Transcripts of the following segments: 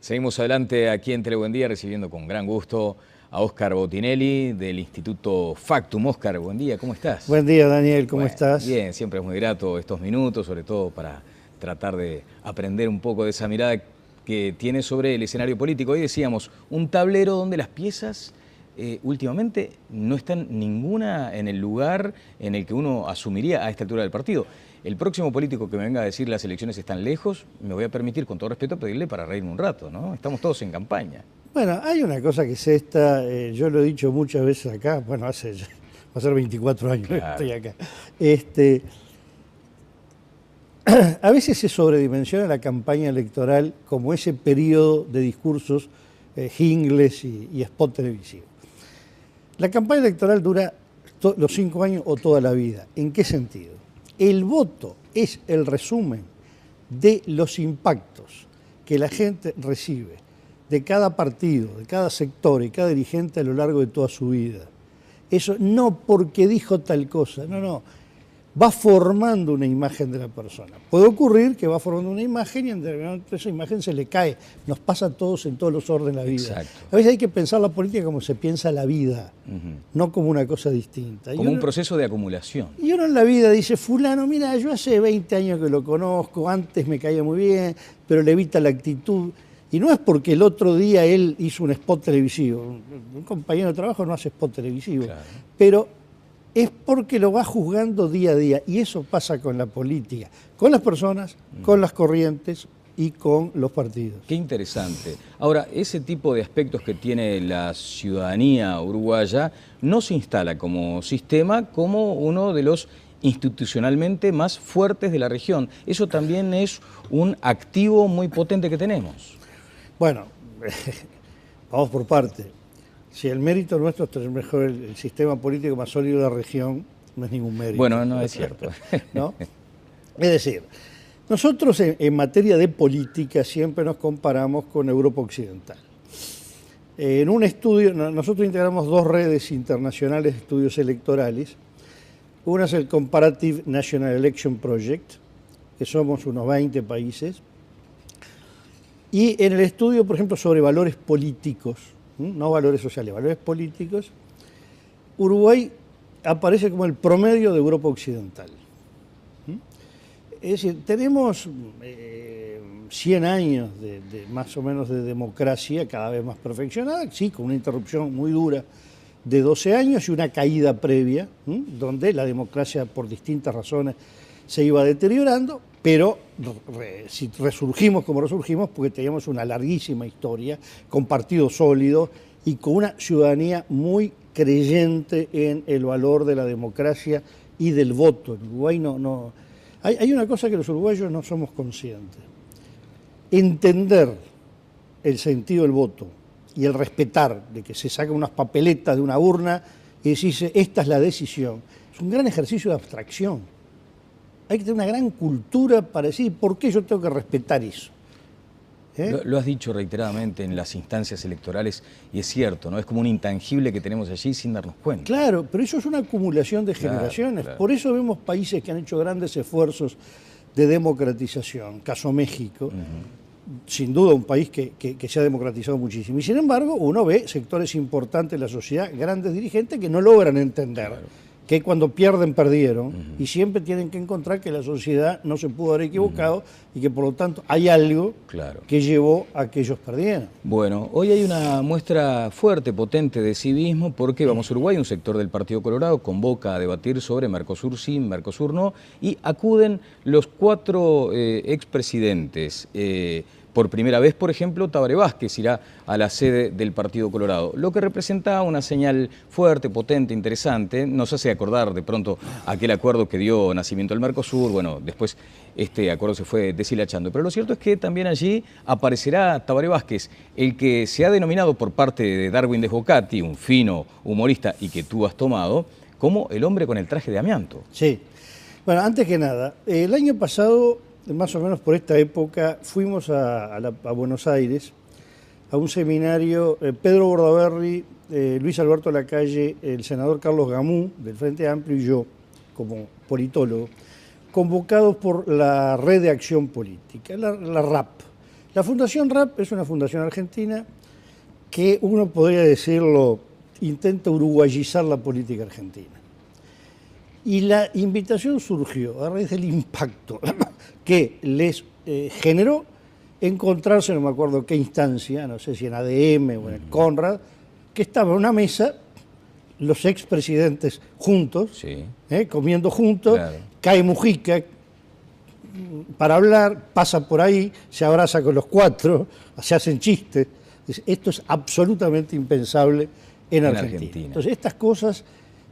Seguimos adelante aquí en Telebuen Día, recibiendo con gran gusto a Óscar Botinelli del Instituto Factum. Óscar, buen día, ¿cómo estás? Buen día, Daniel, ¿cómo estás? Bien, siempre es muy grato estos minutos, sobre todo para tratar de aprender un poco de esa mirada que tiene sobre el escenario político. Hoy decíamos, un tablero donde las piezas últimamente no están ninguna en el lugar en el que uno asumiría a esta altura del partido. El próximo político que me venga a decir las elecciones están lejos, me voy a permitir, con todo respeto, pedirle para reírme un rato, ¿no? Estamos todos en campaña. Bueno, hay una cosa que es esta, yo lo he dicho muchas veces acá, bueno, va a ser 24 años que estoy acá. A veces se sobredimensiona la campaña electoral como ese periodo de discursos jingles y spot televisivo. La campaña electoral dura los 5 años o toda la vida. ¿En qué sentido? El voto es el resumen de los impactos que la gente recibe de cada partido, de cada sector y cada dirigente a lo largo de toda su vida. Eso no porque dijo tal cosa, no. Va formando una imagen de la persona. Puede ocurrir que va formando una imagen y en determinado momento esa imagen se le cae. Nos pasa a todos en todos los órdenes de la vida. Exacto. A veces hay que pensar la política como se piensa la vida, no como una cosa distinta. Como un proceso de acumulación. Y uno en la vida dice, fulano, mira, yo hace 20 años que lo conozco, antes me caía muy bien, pero le evita la actitud. Y no es porque el otro día él hizo un spot televisivo. Un compañero de trabajo no hace spot televisivo. Claro. Pero es porque lo va juzgando día a día. Y eso pasa con la política, con las personas, con las corrientes y con los partidos. Qué interesante. Ahora, ese tipo de aspectos que tiene la ciudadanía uruguaya no se instala como sistema, como uno de los institucionalmente más fuertes de la región. Eso también es un activo muy potente que tenemos. Bueno, vamos por parte. Si el mérito nuestro es tener mejor el sistema político más sólido de la región, no es ningún mérito. Bueno, no es cierto. ¿No? Es decir, nosotros en materia de política siempre nos comparamos con Europa Occidental. En un estudio, nosotros integramos 2 redes internacionales de estudios electorales. Una es el Comparative National Election Project, que somos unos 20 países. Y en el estudio, por ejemplo, sobre valores políticos, no valores sociales, valores políticos, Uruguay aparece como el promedio de Europa Occidental. Es decir, tenemos 100 años de más o menos de democracia cada vez más perfeccionada, sí, con una interrupción muy dura de 12 años y una caída previa, donde la democracia por distintas razones se iba deteriorando, pero si resurgimos como resurgimos, porque teníamos una larguísima historia, con partidos sólidos y con una ciudadanía muy creyente en el valor de la democracia y del voto. En Uruguay hay una cosa que los uruguayos no somos conscientes. Entender el sentido del voto y el respetar de que se sacan unas papeletas de una urna y decirse, esta es la decisión, es un gran ejercicio de abstracción. Hay que tener una gran cultura para decir por qué yo tengo que respetar eso. Lo has dicho reiteradamente en las instancias electorales y es cierto, ¿no? Es como un intangible que tenemos allí sin darnos cuenta. Claro, pero eso es una acumulación de generaciones. Claro. Por eso vemos países que han hecho grandes esfuerzos de democratización, caso México, sin duda un país que se ha democratizado muchísimo. Y sin embargo, uno ve sectores importantes de la sociedad, grandes dirigentes que no logran entender. Claro. Que cuando pierden, perdieron, y siempre tienen que encontrar que la sociedad no se pudo haber equivocado y que por lo tanto hay algo que llevó a que ellos perdieran. Bueno, hoy hay una muestra fuerte, potente de civismo, porque Vamos Uruguay, un sector del Partido Colorado, convoca a debatir sobre Mercosur sí, Mercosur no, y acuden los 4 expresidentes. Por primera vez, por ejemplo, Tabaré Vázquez irá a la sede del Partido Colorado, lo que representa una señal fuerte, potente, interesante. Nos hace acordar de pronto aquel acuerdo que dio nacimiento al Mercosur. Bueno, después este acuerdo se fue deshilachando. Pero lo cierto es que también allí aparecerá Tabaré Vázquez, el que se ha denominado por parte de Darwin Desbocati, un fino humorista y que tú has tomado, como el hombre con el traje de amianto. Sí. Bueno, antes que nada, el año pasado, más o menos por esta época, fuimos a Buenos Aires a un seminario, Pedro Bordaberry, Luis Alberto Lacalle, el senador Carlos Gamú, del Frente Amplio, y yo, como politólogo, convocados por la Red de Acción Política, la RAP, La Fundación RAP es una fundación argentina que uno podría decirlo, intenta uruguayizar la política argentina. Y la invitación surgió a raíz del impacto que les generó encontrarse, no me acuerdo qué instancia, no sé si en ADM o en el Conrad, que estaba en una mesa los expresidentes juntos, Sí. Comiendo juntos, Claro. cae Mujica para hablar, pasa por ahí, se abraza con los cuatro, se hacen chistes. Esto es absolutamente impensable en Argentina. Entonces, estas cosas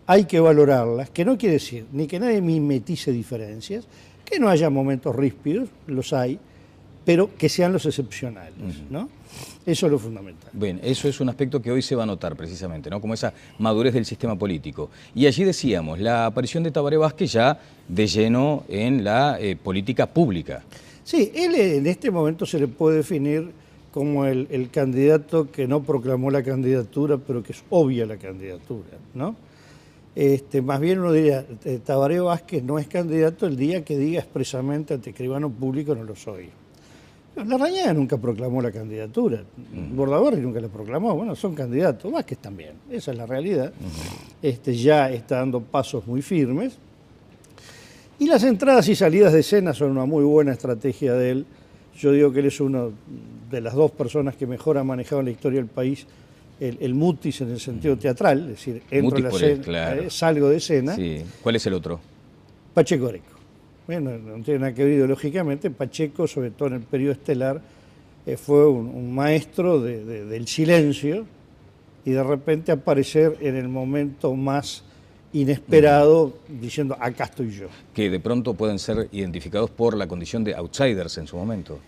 hay que valorarlas, que no quiere decir ni que nadie mimetice diferencias, que no haya momentos ríspidos, los hay, pero que sean los excepcionales, ¿no? Eso es lo fundamental. Bien, eso es un aspecto que hoy se va a notar precisamente, ¿no? Como esa madurez del sistema político. Y allí decíamos, la aparición de Tabaré Vázquez ya de lleno en la política pública. Sí, él en este momento se le puede definir como el candidato que no proclamó la candidatura, pero que es obvia la candidatura, ¿no? Más bien uno diría, Tabaré Vázquez no es candidato el día que diga expresamente ante escribano público no lo soy. Larrañaga nunca proclamó la candidatura, Bordaberry nunca la proclamó, bueno, son candidatos, Vázquez también, esa es la realidad. Ya está dando pasos muy firmes. Y las entradas y salidas de escena son una muy buena estrategia de él. Yo digo que él es una de las dos personas que mejor ha manejado en la historia del país el mutis en el sentido teatral, es decir, entro en la escena, claro. Salgo de escena. Sí. ¿Cuál es el otro? Pacheco Greco. Bueno, no tiene nada que ver ideológicamente. Pacheco, sobre todo en el periodo estelar, fue un maestro del silencio y de repente aparecer en el momento más inesperado diciendo acá estoy yo. Que de pronto pueden ser identificados por la condición de outsiders en su momento.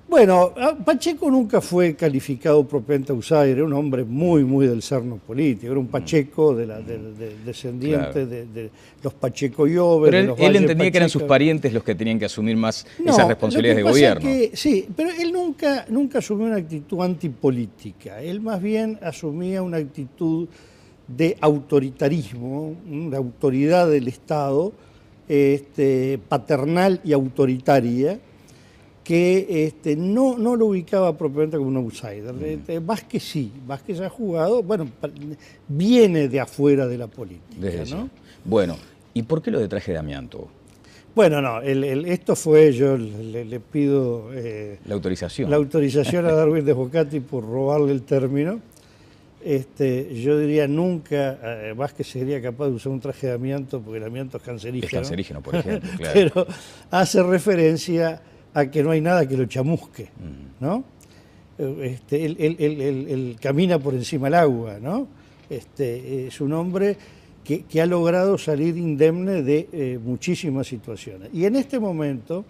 Bueno, Pacheco nunca fue calificado propiamente outsider, era un hombre muy, muy del cerno político, era un Pacheco descendiente de los Pacheco Llover. Pero él entendía que eran sus parientes los que tenían que asumir más esas responsabilidades de gobierno. Sí, pero él nunca asumió una actitud antipolítica, él más bien asumía una actitud de autoritarismo, de autoridad del Estado, paternal y autoritaria, que no lo ubicaba propiamente como un outsider. Vázquez sí, Vázquez ha jugado, bueno, viene de afuera de la política, ¿no? Bueno, ¿y por qué lo de traje de amianto? Bueno, no, esto fue, yo le pido la autorización a Darwin de Jocati por robarle el término. Yo diría nunca Vázquez sería capaz de usar un traje de amianto, porque el amianto es cancerígeno. Es cancerígeno, por ejemplo, claro. Pero hace referencia a que no hay nada que lo chamusque, ¿no? Él camina por encima del agua, ¿no? Es un hombre que ha logrado salir indemne de muchísimas situaciones. Y en este momento,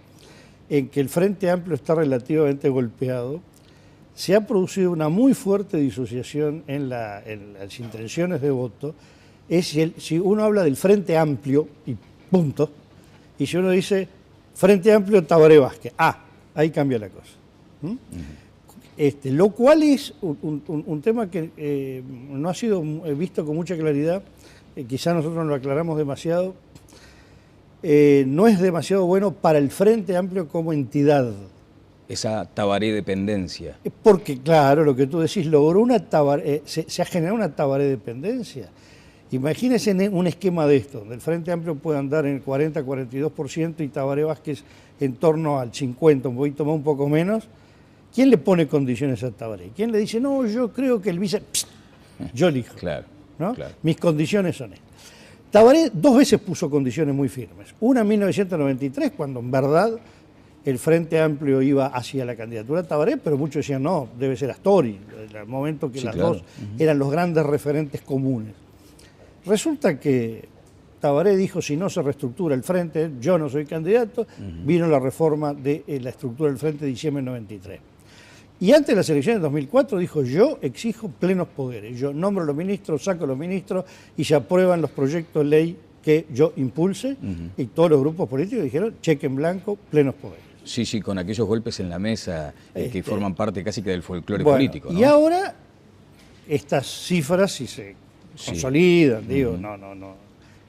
en que el Frente Amplio está relativamente golpeado, se ha producido una muy fuerte disociación en las intenciones de voto. Si uno habla del Frente Amplio, y punto, y si uno dice Frente Amplio, Tabaré Vázquez, ahí cambia la cosa. Lo cual es un tema que no ha sido visto con mucha claridad, quizá nosotros lo aclaramos demasiado, no es demasiado bueno para el Frente Amplio como entidad. Esa Tabaré dependencia. Porque, claro, lo que tú decís, logró se ha generado una Tabaré dependencia. Imagínense un esquema de esto, donde el Frente Amplio puede andar en el 40-42% y Tabaré Vázquez en torno al 50%, un poquito más, un poco menos. ¿Quién le pone condiciones a Tabaré? ¿Quién le dice, no, yo creo que el vice... yo elijo. Claro, ¿no? Claro. Mis condiciones son estas. Tabaré 2 veces puso condiciones muy firmes. Una en 1993, cuando en verdad el Frente Amplio iba hacia la candidatura de Tabaré, pero muchos decían, no, debe ser Astori, en el momento que las dos eran los grandes referentes comunes. Resulta que Tabaré dijo, si no se reestructura el Frente, yo no soy candidato, vino la reforma de la estructura del Frente de diciembre del 93. Y antes de las elecciones de 2004 dijo, yo exijo plenos poderes, yo nombro a los ministros, saco a los ministros y se aprueban los proyectos de ley que yo impulse, y todos los grupos políticos dijeron, cheque en blanco, plenos poderes. Sí, con aquellos golpes en la mesa que forman parte casi que del folclore político, ¿no? Y ahora estas cifras, si se consolidan, digo,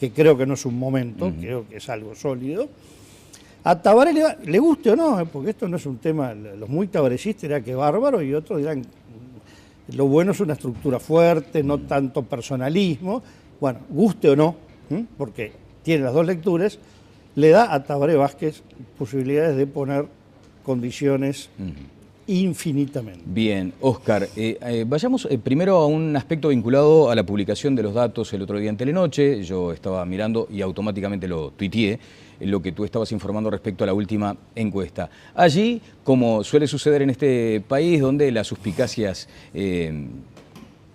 que creo que no es un momento, creo que es algo sólido, A Tabaré le guste o no, porque esto no es un tema, los muy tabarecistas dirán que bárbaro y otros dirán lo bueno es una estructura fuerte, no tanto personalismo. Bueno, guste o no, porque tiene las dos lecturas, le da a Tabaré Vázquez posibilidades de poner condiciones infinitamente. Bien, Óscar, vayamos primero a un aspecto vinculado a la publicación de los datos el otro día en Telenoche. Yo estaba mirando y automáticamente lo tuiteé, lo que tú estabas informando respecto a la última encuesta. Allí, como suele suceder en este país, donde las suspicacias,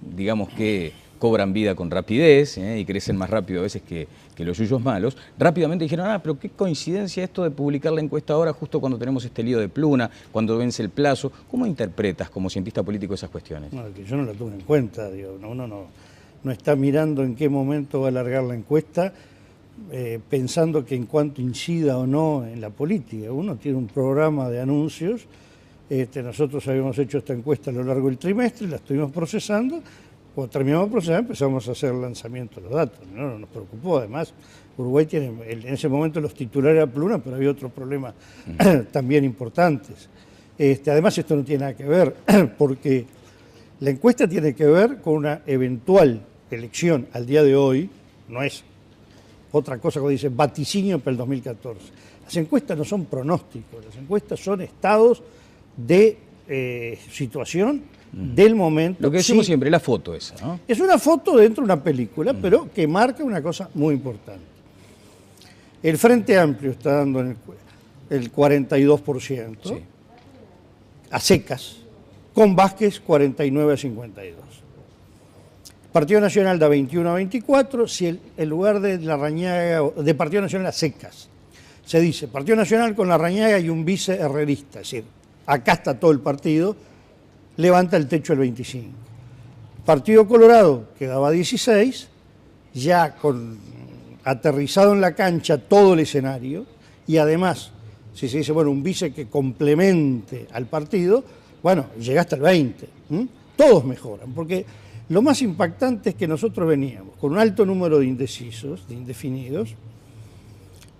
digamos que cobran vida con rapidez y crecen más rápido a veces que los yuyos malos, rápidamente dijeron, pero qué coincidencia esto de publicar la encuesta ahora justo cuando tenemos este lío de Pluna, cuando vence el plazo. ¿Cómo interpretas como cientista político esas cuestiones? No, que yo no la tuve en cuenta, digo, uno no está mirando en qué momento va a alargar la encuesta, pensando que en cuanto incida o no en la política. Uno tiene un programa de anuncios, nosotros habíamos hecho esta encuesta a lo largo del trimestre, la estuvimos procesando. Cuando terminamos de procesar empezamos a hacer el lanzamiento de los datos. No nos preocupó, además Uruguay tiene en ese momento los titulares a Pluna, pero había otros problemas también importantes. Además esto no tiene nada que ver, porque la encuesta tiene que ver con una eventual elección al día de hoy, no es otra cosa como dice vaticinio para el 2014. Las encuestas no son pronósticos, las encuestas son estados de situación del momento. Lo que decimos siempre, la foto esa, ¿no? Es una foto dentro de una película, pero que marca una cosa muy importante. El Frente Amplio está dando el 42%, sí, a secas, con Vázquez 49 a 52. Partido Nacional da 21 a 24, si el lugar de Larrañaga, de Partido Nacional a secas, se dice Partido Nacional con Larrañaga y un vice herrerista, es decir, acá está todo el partido, levanta el techo al 25. Partido Colorado, que daba 16, ya aterrizado en la cancha todo el escenario, y además, si se dice, un vice que complemente al partido, llega hasta el 20. Todos mejoran, porque lo más impactante es que nosotros veníamos con un alto número de indecisos, de indefinidos,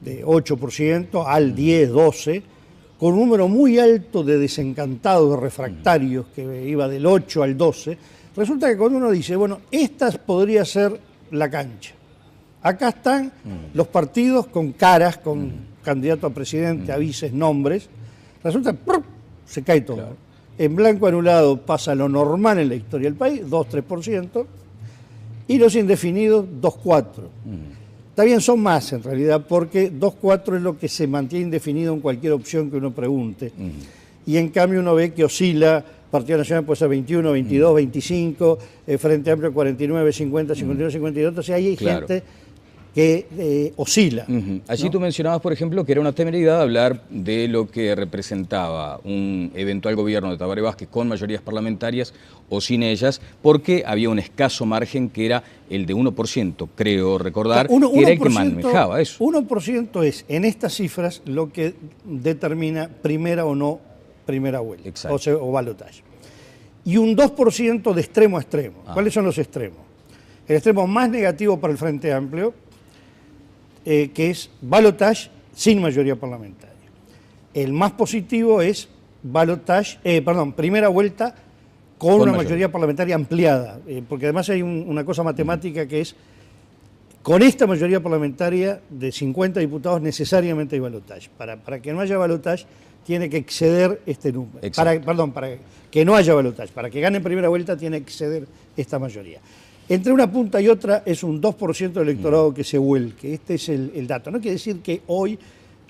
de 8% al 10, 12%, con un número muy alto de desencantados, de refractarios, que iba del 8 al 12, resulta que cuando uno dice, esta podría ser la cancha. Acá están los partidos con caras, con candidato a presidente, a vices, nombres, resulta que se cae todo. Claro. En blanco anulado pasa lo normal en la historia del país, 2-3%, y los indefinidos, 2-4%. Está bien, son más en realidad, porque 2-4 es lo que se mantiene indefinido en cualquier opción que uno pregunte. Y en cambio uno ve que oscila, Partido Nacional puede ser 21, 22, 25, Frente Amplio 49, 50, 51, 52, entonces ahí hay gente que oscila. Allí ¿no? Tú mencionabas, por ejemplo, que era una temeridad hablar de lo que representaba un eventual gobierno de Tabaré Vázquez con mayorías parlamentarias o sin ellas, porque había un escaso margen que era el de 1%, creo recordar, que era el que manejaba eso. 1% es, en estas cifras, lo que determina primera o no primera vuelta, o balotaje. Y un 2% de extremo a extremo. ¿Cuáles son los extremos? El extremo más negativo para el Frente Amplio, que es balotaje sin mayoría parlamentaria. El más positivo es primera vuelta con una mayoría parlamentaria ampliada, porque además hay una cosa matemática que es, con esta mayoría parlamentaria de 50 diputados necesariamente hay balotaje. Para que no haya balotaje tiene que exceder este número. Para que no haya balotaje, para que gane en primera vuelta tiene que exceder esta mayoría. Entre una punta y otra es un 2% del electorado que se vuelque. Este es el dato. No quiere decir que hoy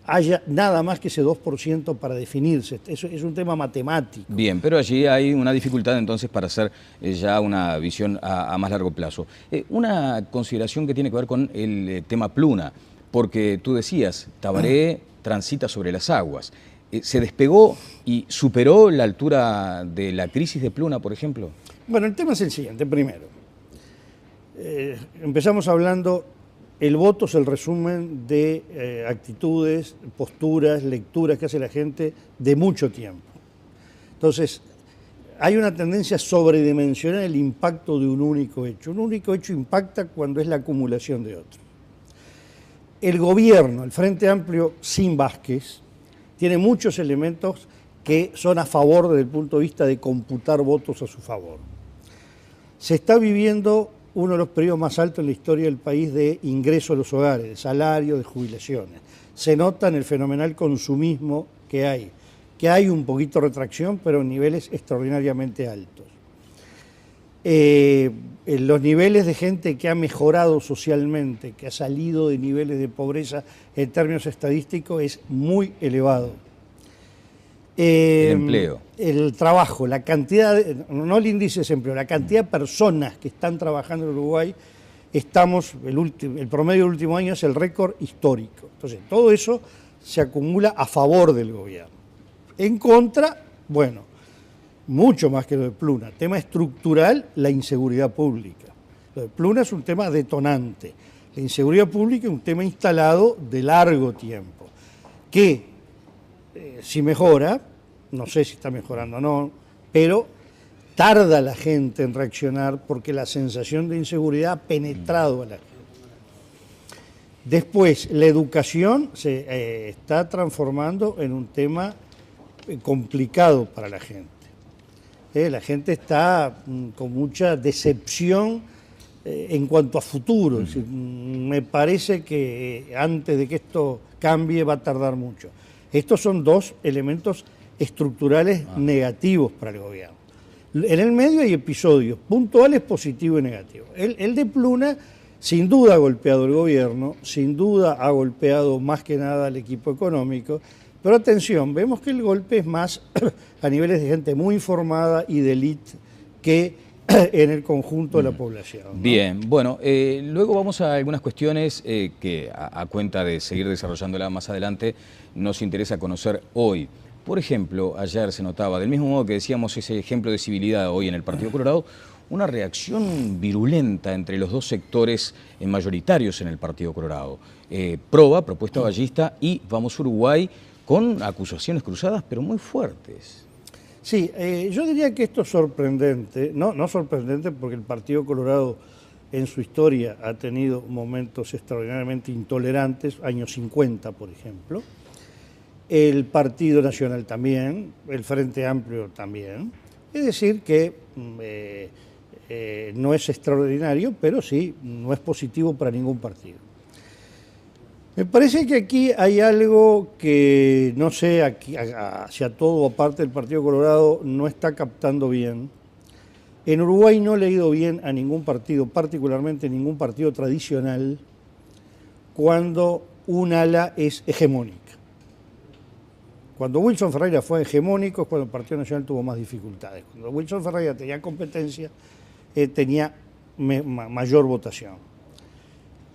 haya nada más que ese 2% para definirse. Eso es un tema matemático. Bien, pero allí hay una dificultad entonces para hacer ya una visión a más largo plazo. Una consideración que tiene que ver con el tema Pluna, porque tú decías, Tabaré transita sobre las aguas. ¿Se despegó y superó la altura de la crisis de Pluna, por ejemplo? Bueno, el tema es el siguiente. Primero, empezamos hablando, el voto es el resumen de actitudes, posturas, lecturas que hace la gente de mucho tiempo. Entonces, hay una tendencia a sobredimensionar el impacto de un único hecho. Un único hecho impacta cuando es la acumulación de otros. el gobierno, el Frente Amplio sin Vázquez, tiene muchos elementos que son a favor desde el punto de vista de computar votos a su favor. Se está viviendo uno de los periodos más altos en la historia del país de ingreso a los hogares, de salario, de jubilaciones. Se nota en el fenomenal consumismo que hay un poquito de retracción, pero en niveles extraordinariamente altos. Los niveles de gente que ha mejorado socialmente, que ha salido de niveles de pobreza en términos estadísticos, es muy elevado. El empleo. El trabajo, la cantidad, no el índice de desempleo, la cantidad de personas que están trabajando en Uruguay, el promedio del último año es el récord histórico. Entonces, todo eso se acumula a favor del gobierno. En contra, bueno, mucho más que lo de Pluna. Tema estructural, la inseguridad pública. Lo de Pluna es un tema detonante. La inseguridad pública es un tema instalado de largo tiempo, que si mejora, no sé si está mejorando o no, pero tarda la gente en reaccionar porque la sensación de inseguridad ha penetrado a la gente. Después, la educación se está transformando en un tema complicado para la gente. La gente está con mucha decepción en cuanto a futuro. Es decir, me parece que antes de que esto cambie va a tardar mucho. Estos son dos elementos estructurales negativos para el gobierno. En el medio hay episodios puntuales positivos y negativos. El de Pluna sin duda ha golpeado el gobierno, sin duda ha golpeado más que nada al equipo económico, pero atención, vemos que el golpe es más a niveles de gente muy informada y de élite que en el conjunto de la población, ¿no? Bien, bueno, luego vamos a algunas cuestiones que a cuenta de seguir desarrollándola más adelante nos interesa conocer hoy. Por ejemplo, ayer se notaba, del mismo modo que decíamos ese ejemplo de civilidad hoy en el Partido Colorado, una reacción virulenta entre los dos sectores mayoritarios en el Partido Colorado. Proba, Propuesta Ballista y Vamos Uruguay, con acusaciones cruzadas, pero muy fuertes. Sí, yo diría que esto es sorprendente, no sorprendente porque el Partido Colorado en su historia ha tenido momentos extraordinariamente intolerantes, años 50 por ejemplo, el Partido Nacional también, el Frente Amplio también, es decir que no es extraordinario, pero sí, no es positivo para ningún partido. Me parece que aquí hay algo que, no sé, hacia todo o parte del Partido Colorado no está captando bien. En Uruguay no le ha ido bien a ningún partido, particularmente ningún partido tradicional, cuando un ala es hegemónica. Cuando Wilson Ferreira fue hegemónico es cuando el Partido Nacional tuvo más dificultades. Cuando Wilson Ferreira tenía competencia, tenía mayor votación.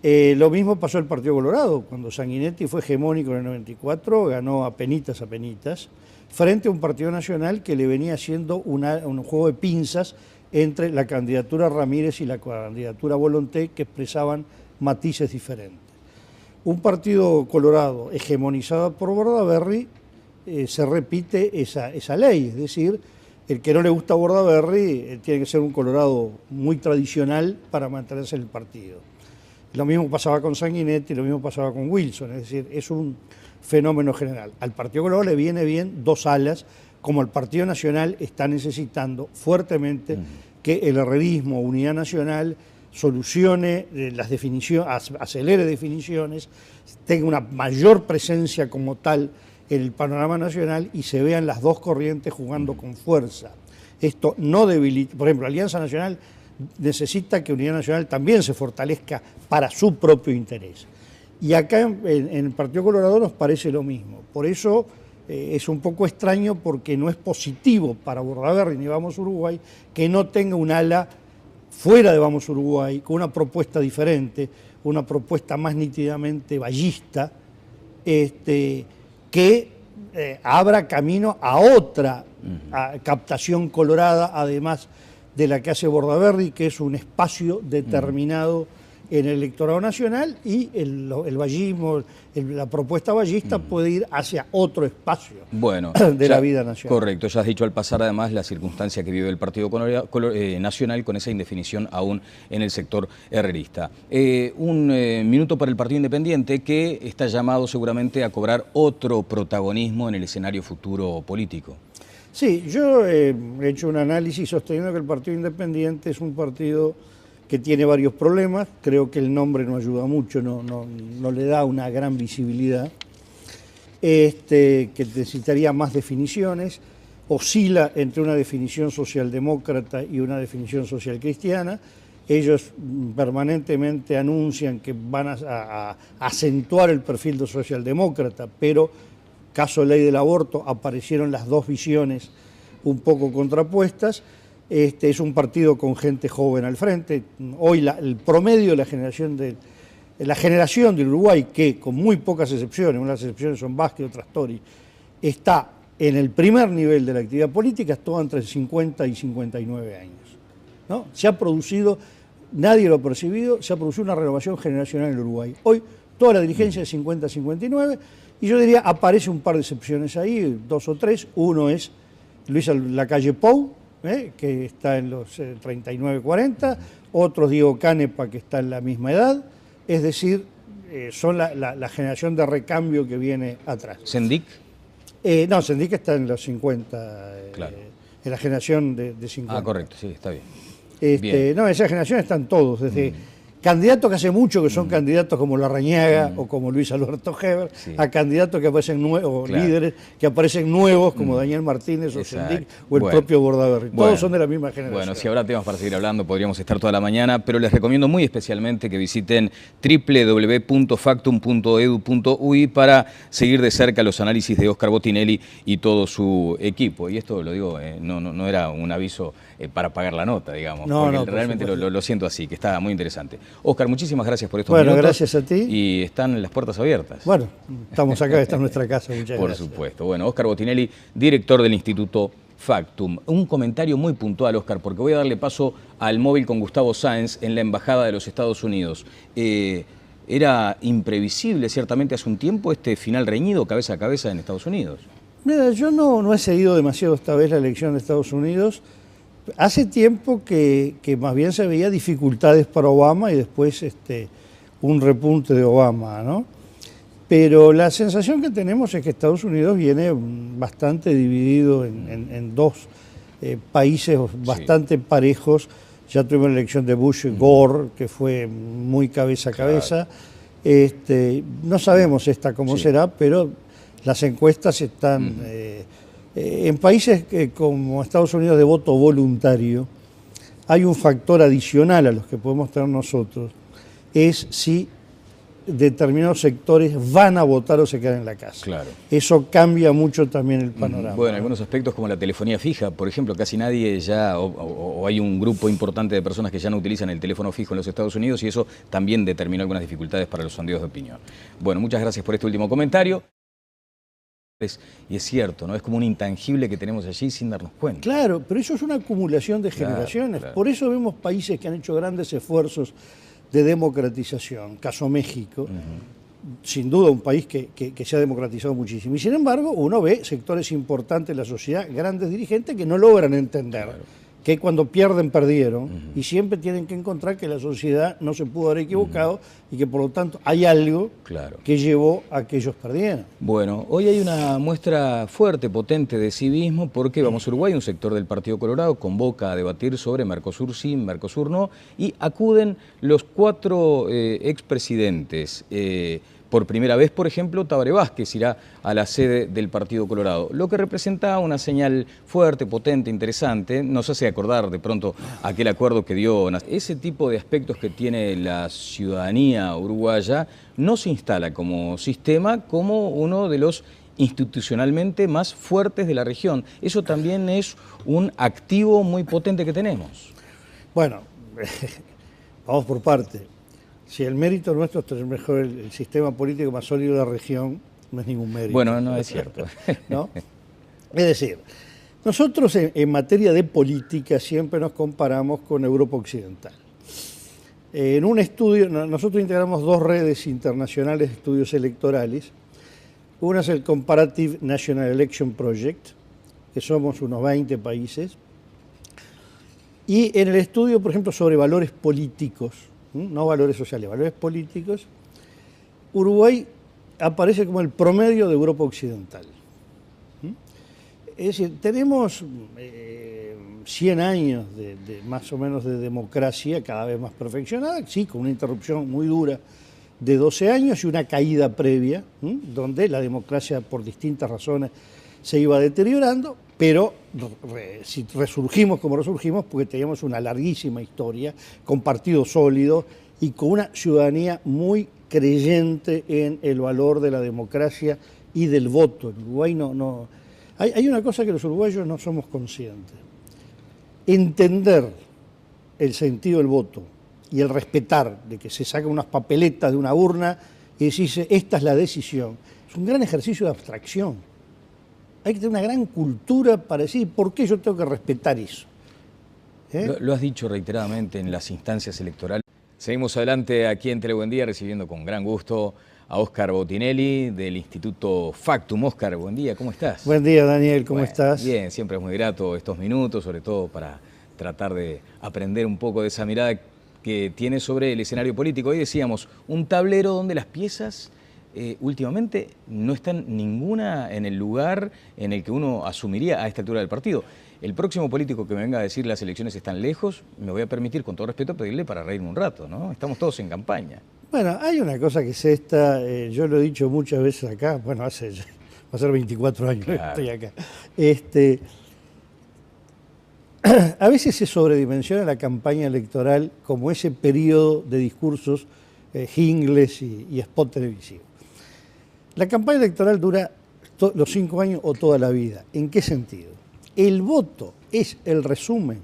Lo mismo pasó el Partido Colorado, cuando Sanguinetti fue hegemónico en el 94, ganó apenitas, frente a un Partido Nacional que le venía haciendo un juego de pinzas entre la candidatura Ramírez y la candidatura Volonté, que expresaban matices diferentes. Un Partido Colorado hegemonizado por Bordaberry, se repite esa ley, es decir, el que no le gusta Bordaberry tiene que ser un Colorado muy tradicional para mantenerse en el partido. Lo mismo pasaba con Sanguinetti, lo mismo pasaba con Wilson, es decir, es un fenómeno general. Al Partido Colorado le viene bien dos alas, como el Partido Nacional está necesitando fuertemente que el herrerismo, Unidad Nacional, solucione las definiciones, acelere definiciones, tenga una mayor presencia como tal en el panorama nacional y se vean las dos corrientes jugando con fuerza. Esto no debilita, por ejemplo, Alianza Nacional necesita que Unidad Nacional también se fortalezca para su propio interés. Y acá en el Partido Colorado nos parece lo mismo. Por eso es un poco extraño porque no es positivo para Bordaberry ni Vamos Uruguay que no tenga un ala fuera de Vamos Uruguay con una propuesta diferente, una propuesta más nítidamente ballista, que abra camino a otra captación colorada, además de la que hace Bordaberry, que es un espacio determinado en el electorado nacional y el vallismo, la propuesta vallista puede ir hacia otro espacio de la vida nacional. Correcto, ya has dicho al pasar además la circunstancia que vive el Partido Nacional con esa indefinición aún en el sector herrerista. Un minuto para el Partido Independiente, que está llamado seguramente a cobrar otro protagonismo en el escenario futuro político. Sí, yo he hecho un análisis sosteniendo que el Partido Independiente es un partido que tiene varios problemas. Creo que el nombre no ayuda mucho, no le da una gran visibilidad, que necesitaría más definiciones, oscila entre una definición socialdemócrata y una definición social cristiana. Ellos permanentemente anuncian que van a acentuar el perfil de socialdemócrata, pero caso ley del aborto aparecieron las dos visiones un poco contrapuestas. Es un partido con gente joven al frente. Hoy el promedio de la generación del Uruguay, que con muy pocas excepciones, unas excepciones son Vázquez, otras Tori, está en el primer nivel de la actividad política, es todo entre 50 y 59 años, ¿no? Se ha producido, nadie lo ha percibido, se ha producido una renovación generacional en el Uruguay. Hoy toda la dirigencia es 50 a 59, y yo diría, aparece un par de excepciones ahí, dos o tres. Uno es Luis Lacalle Pou, que está en los 39-40, otros Diego Canepa, que está en la misma edad, es decir, son la generación de recambio que viene atrás. ¿Sendic? No, Sendic está en los 50, claro. En la generación de 50. Ah, correcto, sí, está bien. No, esa generación están todos, desde candidatos que hace mucho que son candidatos como Larrañaga o como Luis Alberto Heber, a candidatos que aparecen nuevos, líderes que aparecen nuevos como Daniel Martínez o Sendic o el propio Bordaberry. Todos son de la misma generación. Bueno, si habrá temas para seguir hablando, podríamos estar toda la mañana, pero les recomiendo muy especialmente que visiten www.factum.edu.uy para seguir de cerca los análisis de Óscar Botinelli y todo su equipo. Y esto lo digo, no era un aviso para pagar la nota, digamos, porque realmente lo siento así, que está muy interesante. Óscar, muchísimas gracias por estos minutos. Bueno, gracias a ti. Y están las puertas abiertas. Bueno, estamos acá, esta es nuestra casa, muchas por gracias. Por supuesto. Bueno, Óscar Botinelli, director del Instituto Factum. Un comentario muy puntual, Óscar, porque voy a darle paso al móvil con Gustavo Sáenz en la Embajada de los Estados Unidos. Era imprevisible, ciertamente, hace un tiempo este final reñido cabeza a cabeza en Estados Unidos. Mira, yo no he seguido demasiado esta vez la elección de Estados Unidos. Hace tiempo que más bien se veía dificultades para Obama y después un repunte de Obama, ¿no? Pero la sensación que tenemos es que Estados Unidos viene bastante dividido en dos países bastante parejos. Ya tuvimos la elección de Bush y Gore, que fue muy cabeza a cabeza. No sabemos cómo será, pero las encuestas están... en países como Estados Unidos de voto voluntario, hay un factor adicional a los que podemos tener nosotros, es si determinados sectores van a votar o se quedan en la casa. Claro. Eso cambia mucho también el panorama. Bueno, en algunos aspectos como la telefonía fija, por ejemplo, casi nadie ya, o hay un grupo importante de personas que ya no utilizan el teléfono fijo en los Estados Unidos, y eso también determinó algunas dificultades para los sondeos de opinión. Bueno, muchas gracias por este último comentario. Y es cierto, ¿no? Es como un intangible que tenemos allí sin darnos cuenta. Claro, pero eso es una acumulación de generaciones. Claro. Por eso vemos países que han hecho grandes esfuerzos de democratización, caso México, sin duda un país que se ha democratizado muchísimo. Y sin embargo, uno ve sectores importantes de la sociedad, grandes dirigentes que no logran entender que cuando pierden, perdieron, y siempre tienen que encontrar que la sociedad no se pudo haber equivocado y que por lo tanto hay algo que llevó a que ellos perdieran. Bueno, hoy hay una muestra fuerte, potente de civismo, porque Vamos Uruguay, un sector del Partido Colorado, convoca a debatir sobre Mercosur sí, Mercosur no, y acuden los 4 expresidentes. Por primera vez, por ejemplo, Tabaré Vázquez irá a la sede del Partido Colorado, lo que representa una señal fuerte, potente, interesante. Nos hace acordar de pronto aquel acuerdo que dio. Ese tipo de aspectos que tiene la ciudadanía uruguaya no se instala como sistema, como uno de los institucionalmente más fuertes de la región. Eso también es un activo muy potente que tenemos. Bueno, vamos por parte. Si el mérito nuestro es tener mejor el sistema político más sólido de la región, no es ningún mérito. Bueno, no es cierto. ¿No? Es decir, nosotros en materia de política siempre nos comparamos con Europa Occidental. En un estudio, nosotros integramos dos redes internacionales de estudios electorales. Una es el Comparative National Election Project, que somos unos 20 países. Y en el estudio, por ejemplo, sobre valores políticos, no valores sociales, valores políticos, Uruguay aparece como el promedio de Europa Occidental. Es decir, tenemos 100 años más o menos de democracia cada vez más perfeccionada, sí, con una interrupción muy dura de 12 años y una caída previa, donde la democracia por distintas razones se iba deteriorando, pero si resurgimos como resurgimos, porque teníamos una larguísima historia, con partidos sólidos y con una ciudadanía muy creyente en el valor de la democracia y del voto. En Uruguay hay una cosa que los uruguayos no somos conscientes. Entender el sentido del voto y el respetar de que se sacan unas papeletas de una urna y decirse, esta es la decisión, es un gran ejercicio de abstracción. Hay que tener una gran cultura para decir, ¿por qué yo tengo que respetar eso? Lo has dicho reiteradamente en las instancias electorales. Seguimos adelante aquí en Telebuendía, recibiendo con gran gusto a Óscar Botinelli del Instituto Factum. Óscar, buen día, ¿cómo estás? Buen día, Daniel, ¿cómo estás? Bien, siempre es muy grato estos minutos, sobre todo para tratar de aprender un poco de esa mirada que tiene sobre el escenario político. Hoy decíamos, un tablero donde las piezas últimamente no están ninguna en el lugar en el que uno asumiría a esta altura del partido. El próximo político que me venga a decir las elecciones están lejos, me voy a permitir, con todo respeto, pedirle para reírme un rato, ¿no? Estamos todos en campaña. Bueno, hay una cosa que es esta, yo lo he dicho muchas veces acá, bueno, va a ser 24 años que estoy acá. A veces se sobredimensiona la campaña electoral como ese periodo de discursos jingles y spot televisivo. La campaña electoral dura los 5 años o toda la vida. ¿En qué sentido? El voto es el resumen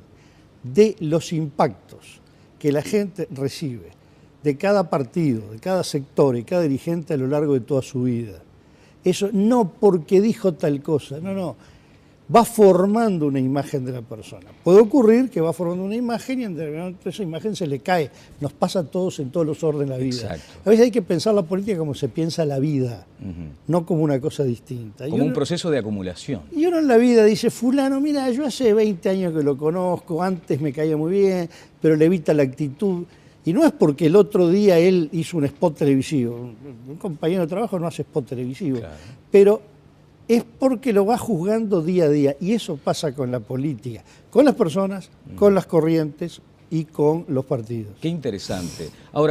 de los impactos que la gente recibe de cada partido, de cada sector y cada dirigente a lo largo de toda su vida. Eso no porque dijo tal cosa, no. Va formando una imagen de la persona. Puede ocurrir que va formando una imagen y en esa imagen se le cae. Nos pasa a todos en todos los órdenes de la vida. Exacto. A veces hay que pensar la política como se piensa la vida, no como una cosa distinta. Como un proceso de acumulación. Y uno en la vida dice, fulano, mira, yo hace 20 años que lo conozco, antes me caía muy bien, pero le evita la actitud. Y no es porque el otro día él hizo un spot televisivo. Un compañero de trabajo no hace spot televisivo. Claro. Pero es porque lo va juzgando día a día. Y eso pasa con la política, con las personas, con las corrientes y con los partidos. Qué interesante. Ahora,